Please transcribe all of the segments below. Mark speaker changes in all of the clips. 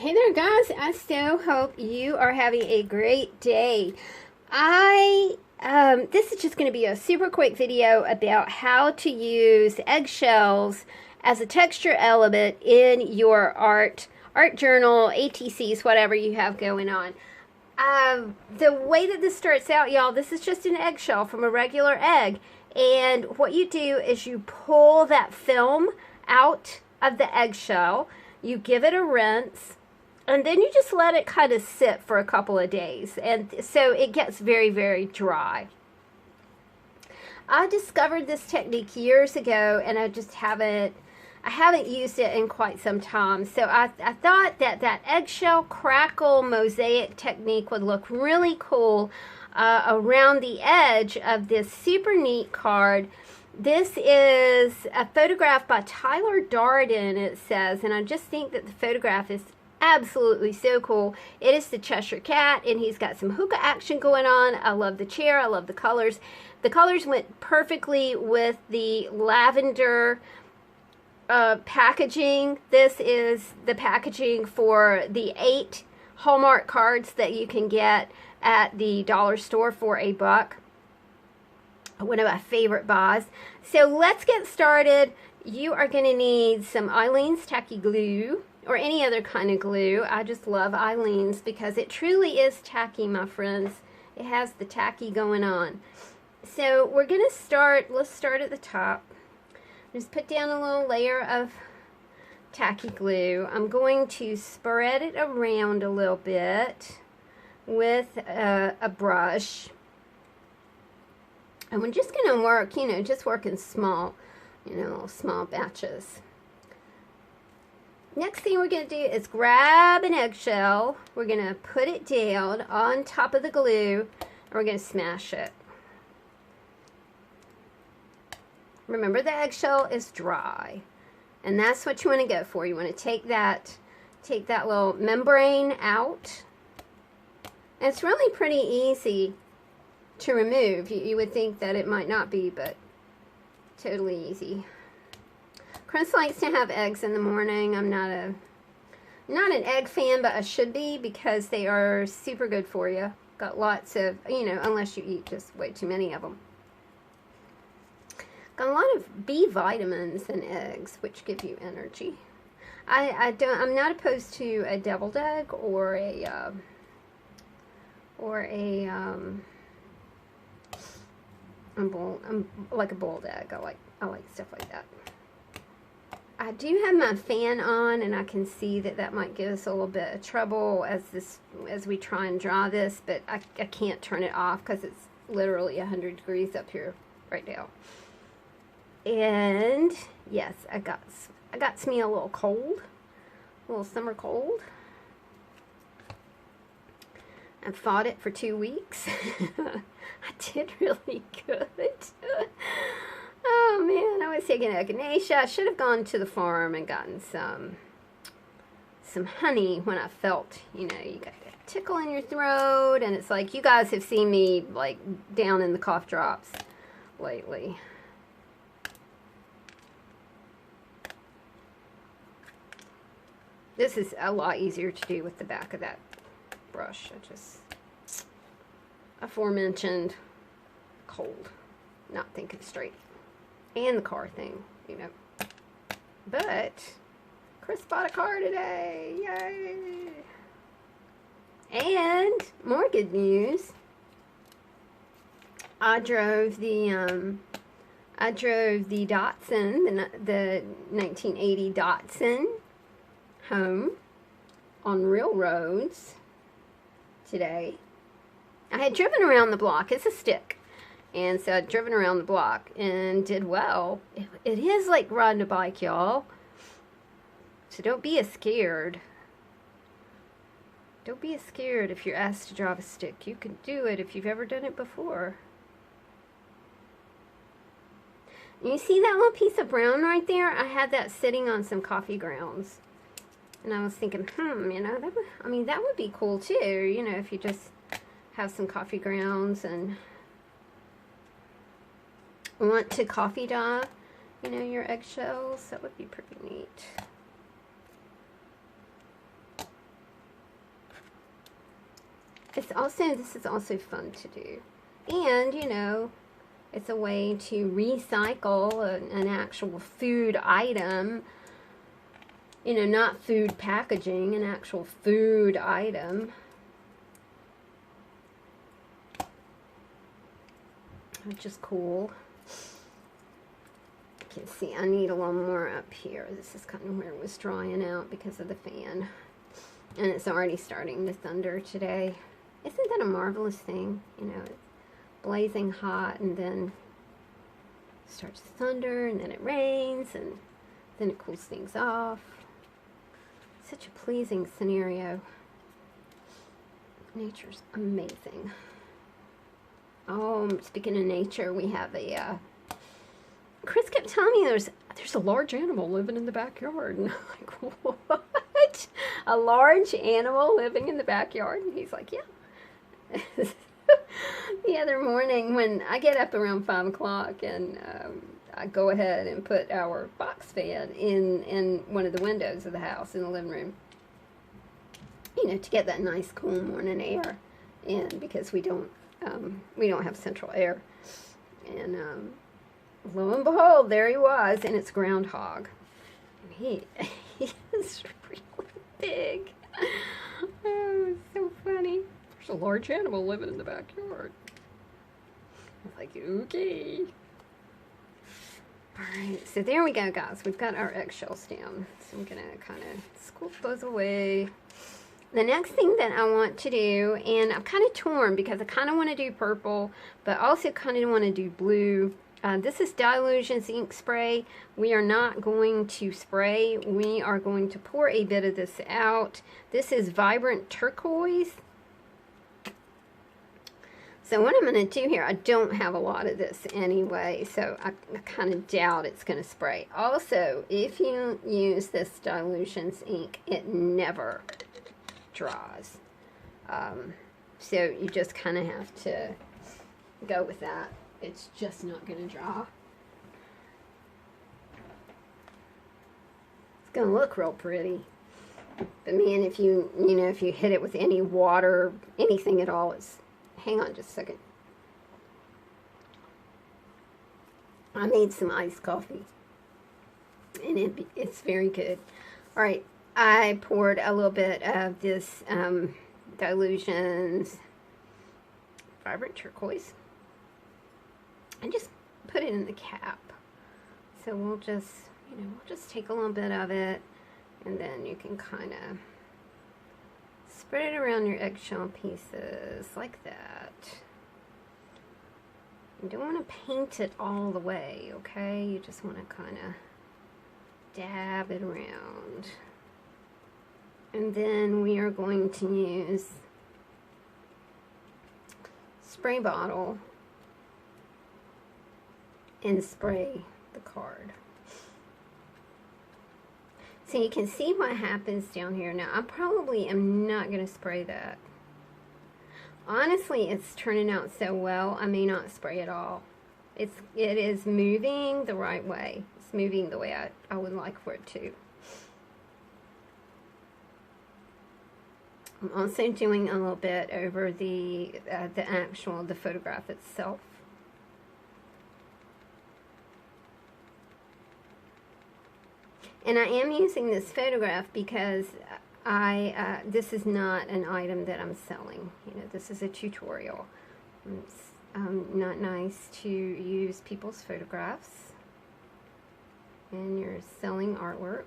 Speaker 1: Hey there guys, I so hope you are having a great day. This is just going to be a super quick video about how to use eggshells as a texture element in your art journal, ATCs, whatever you have going on. The way that this starts out, y'all, this is just an eggshell from a regular egg. And what you do is you pull that film out of the eggshell, you give it a rinse, and then you just let it kind of sit for a couple of days. And so it gets very, very dry. I discovered this technique years ago, and I haven't used it in quite some time. So I thought that eggshell crackle mosaic technique would look really cool around the edge of this super neat card. This is a photograph by Tyler Darden, it says, and I just think that the photograph is absolutely so cool. It is the Cheshire Cat, and he's got some hookah action going on. I love the chair. I love the colors. The colors went perfectly with the lavender packaging. This is the packaging for the 8 Hallmark cards that you can get at the dollar store for $1. One of my favorite buys. So let's get started. You are going to need some Eileen's tacky glue or any other kind of glue. I just love Eileen's because it truly is tacky, my friends. It has the tacky going on. So we're going to start, let's start at the top. Just put down a little layer of tacky glue. I'm going to spread it around a little bit with a brush. And we're just going to work, just work in small, small batches. Next thing we're going to do is grab an eggshell. We're going to put it down on top of the glue, and we're going to smash it. Remember, the eggshell is dry, and that's what you want to go for. You want to take that little membrane out. And it's really pretty easy to remove. You would think that it might not be, but totally easy. Chris likes to have eggs in the morning. I'm not an egg fan, but I should be because they are super good for you. Got lots of, unless you eat just way too many of them. Got a lot of B vitamins in eggs, which give you energy. I'm not opposed to a deviled egg or a like a boiled egg. I like stuff like that. I do have my fan on, and I can see that might give us a little bit of trouble as we try and draw this, but I can't turn it off because it's literally 100 degrees up here right now. And yes, I got me a little cold, a little summer cold. I fought it for 2 weeks. I did really good. Oh man, I was taking echinacea. I should have gone to the farm and gotten some honey when I felt, you got that tickle in your throat, and it's like you guys have seen me like down in the cough drops lately. This is a lot easier to do with the back of that brush. I just aforementioned cold, not thinking straight, and the car thing, But Chris bought a car today, yay! And more good news. I drove the Datsun, the 1980 Datsun, home on real roads today. I had driven around the block. It's a stick, and so I'd driven around the block and did well. It is like riding a bike, y'all, so don't be scared. Don't be scared if you're asked to drive a stick. You can do it if you've ever done it before. You see that little piece of brown right there? I had that sitting on some coffee grounds. And I was thinking, that would be cool too, if you just have some coffee grounds and want to coffee dye, your eggshells. That would be pretty neat. this is also fun to do. And, you know, it's a way to recycle an actual food item. You know, not food packaging, an actual food item. Which is cool. You can see I need a little more up here. This is kind of where it was drying out because of the fan. And it's already starting to thunder today. Isn't that a marvelous thing? You know, it's blazing hot and then starts to thunder and then it rains and then it cools things off. Such a pleasing scenario. Nature's amazing. Oh, speaking of nature, we have a, Chris kept telling me there's a large animal living in the backyard. And I'm like, what? A large animal living in the backyard? And he's like, yeah. The other morning when I get up around 5 o'clock and I go ahead and put our box fan in one of the windows of the house in the living room, you know, to get that nice cool morning air in, because we don't have central air. And lo and behold, there he was, and it's groundhog. And he is really big. Oh, it's so funny. There's a large animal living in the backyard. I was like, okay. Alright, so there we go, guys. We've got our eggshells down. So I'm going to kind of scoop those away. The next thing that I want to do, and I'm kind of torn because I kind of want to do purple, but also kind of want to do blue. This is Dilutions ink spray. We are not going to spray. We are going to pour a bit of this out. This is Vibrant Turquoise. So what I'm going to do here, I don't have a lot of this anyway, so I kind of doubt it's going to spray. Also, if you use this Dilutions ink, it never dries. So you just kind of have to go with that. It's just not going to dry. It's going to look real pretty. But man, if you hit it with any water, anything at all, it's... Hang on just a second. I made some iced coffee. And it's very good. Alright, I poured a little bit of this Dilutions Vibrant Turquoise. And just put it in the cap. So we'll just, we'll just take a little bit of it. And then you can kind of spread it around your eggshell pieces like that. You don't want to paint it all the way, okay? You just want to kind of dab it around. And then we are going to use spray bottle and spray the card. So you can see what happens down here. Now, I probably am not going to spray that. Honestly, it's turning out so well, I may not spray at all. It is moving the right way. It's moving the way I would like for it to. I'm also doing a little bit over the photograph itself. And I am using this photograph because this is not an item that I'm selling. This is a tutorial. It's not nice to use people's photographs and you're selling artwork.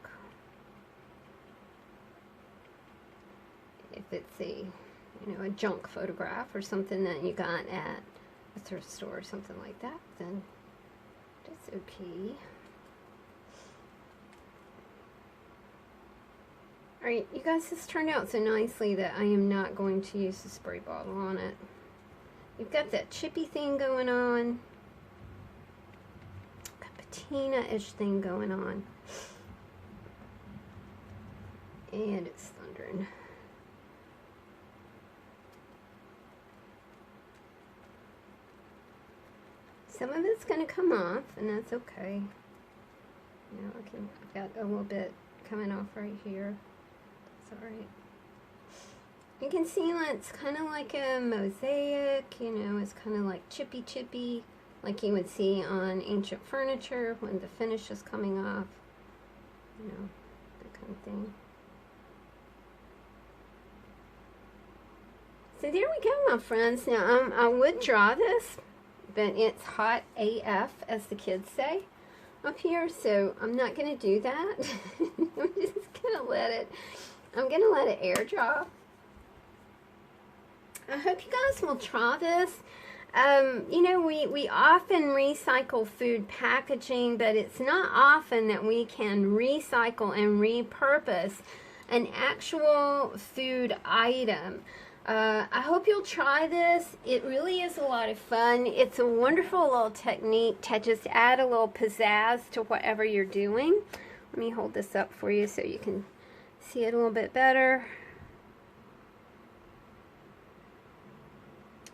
Speaker 1: If it's a junk photograph or something that you got at a thrift store or something like that, then that's okay. Alright, you guys, this turned out so nicely that I am not going to use the spray bottle on it. You've got that chippy thing going on. Got patina-ish thing going on. And it's thundering. Some of it's going to come off, and that's okay. I've got a little bit coming off right here. Alright. You can see it's kind of like a mosaic, you know, it's kind of like chippy, like you would see on ancient furniture when the finish is coming off, you know, that kind of thing. So there we go, my friends. Now, I would draw this, but it's hot AF, as the kids say up here, so I'm not going to do that. I'm just going to let it air dry. I hope you guys will try this. You know, we often recycle food packaging, but it's not often that we can recycle and repurpose an actual food item. I hope you'll try this. It really is a lot of fun. It's a wonderful little technique to just add a little pizzazz to whatever you're doing. Let me hold this up for you so you can see it a little bit better.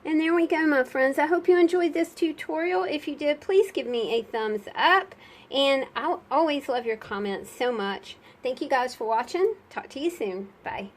Speaker 1: And there we go, my friends. I hope you enjoyed this tutorial. If you did, please give me a thumbs up. And I always love your comments so much. Thank you guys for watching. Talk to you soon. Bye.